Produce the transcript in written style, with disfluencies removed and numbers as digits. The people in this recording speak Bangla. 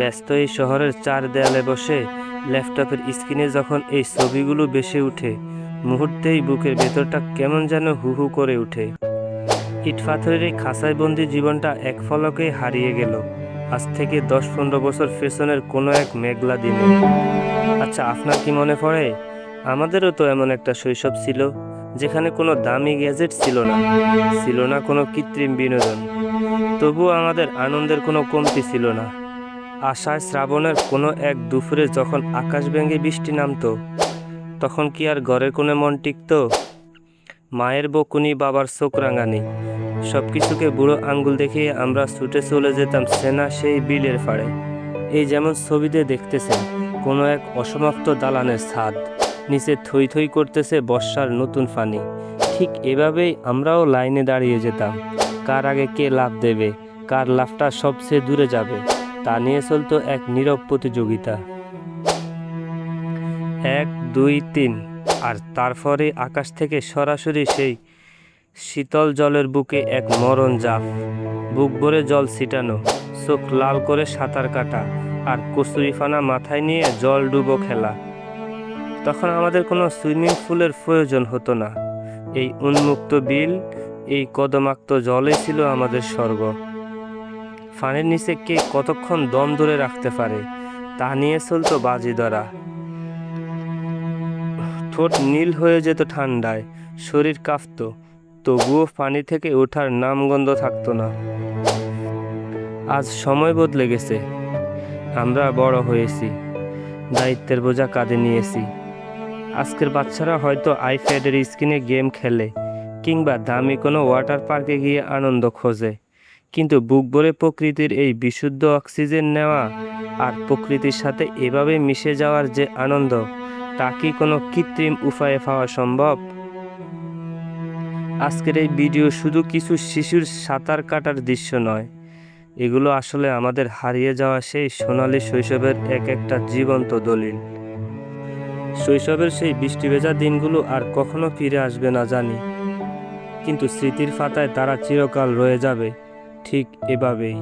ব্যস্ত এই শহরের চার দেয়ালে বসে ল্যাপটপের স্ক্রিনে যখন এই ছবিগুলো ভেসে ওঠে, মুহূর্তেই বুকের ভেতরটা কেমন যেন হু হু করে ওঠে। ইট পাথরের এই খাঁচায় বন্দি জীবনটা এক ফলকেই হারিয়ে গেল, আজ থেকে 10-15 বছর পেছনের কোনো এক মেঘলা দিনে। আচ্ছা, আপনার কি মনে পড়ে, আমাদেরও তো এমন একটা শৈশব ছিল, যেখানে কোনো দামি গ্যাজেট ছিল না, ছিল না কোনো কৃত্রিম বিনোদন, তবুও আমাদের আনন্দের কোনো কমতি ছিল না। আষাঢ় শ্রাবণের কোনো এক দুপুরে যখন আকাশ ভেঙে বৃষ্টি নামতো, তখন কি আর ঘরের কোণে মন টিকত? মায়ের বকুনি, বাবার চোখ রাঙানি, সব কিছুকে বুড়ো আঙ্গুল দেখিয়ে আমরা ছুটে চলে যেতাম সেনা সেই বিলের পাড়ে। এই যেমন ছবিতে দেখতেছেন, কোনো এক অসমাপ্ত দালানের ছাদ, নিচে থই থই করতেছে বর্ষার নতুন পানি। ঠিক এভাবেই আমরাও লাইনে দাঁড়িয়ে যেতাম, কার আগে কে লাফ দেবে, কার লাফটা সবচেয়ে দূরে যাবে, তা নিয়ে চলতো এক নীরব প্রতিযোগিতা। 1, 2, 3, আর তারপরে আকাশ থেকে সরাসরি সেই শীতল জলের বুকে এক মরণ জাপ, বুক ভরে জল ছিটানো, চোখ লাল করে সাঁতার কাটা, আর কচুরিপানা মাথায় নিয়ে জল ডুবো খেলা। তখন আমাদের কোনো সুইমিং পুলের প্রয়োজন হতো না, এই উন্মুক্ত বিল, এই কদমাক্ত জলেই ছিল আমাদের স্বর্গ। পানির নিচে কে কতক্ষণ দম ধরে রাখতে পারে, তা নিয়ে চলতো বাজি ধরা। ঠোঁট নীল হয়ে যেত ঠান্ডায়, শরীর কাঁপত, তবুও পানি থেকে ওঠার নামগন্ধ থাকতো না। আজ সময় বদলে গেছে, আমরা বড় হয়েছি, দায়িত্বের বোঝা কাঁধে নিয়েছি। আজকের বাচ্চারা হয়তো আইপ্যাডের স্ক্রিনে গেম খেলে, কিংবা দামি কোনো ওয়াটার পার্কে গিয়ে আনন্দ খোঁজে, কিন্তু বুক ভরে প্রকৃতির এই বিশুদ্ধ অক্সিজেন নেওয়া আর প্রকৃতির সাথে এভাবে মিশে যাওয়ার যে আনন্দ, তা কি কোনো কৃত্রিম উপায়ে পাওয়া সম্ভব? আজকের এই ভিডিও শুধু কিছু শিশুর সাঁতার কাটার দৃশ্য নয়, এগুলো আসলে আমাদের হারিয়ে যাওয়া সেই সোনালী শৈশবের এক একটা জীবন্ত দলিল। শৈশবের সেই বৃষ্টি ভেজা দিনগুলো আর কখনো ফিরে আসবে না জানি, কিন্তু স্মৃতির পাতায় তারা চিরকাল রয়ে যাবে ঠিক এভাবেই।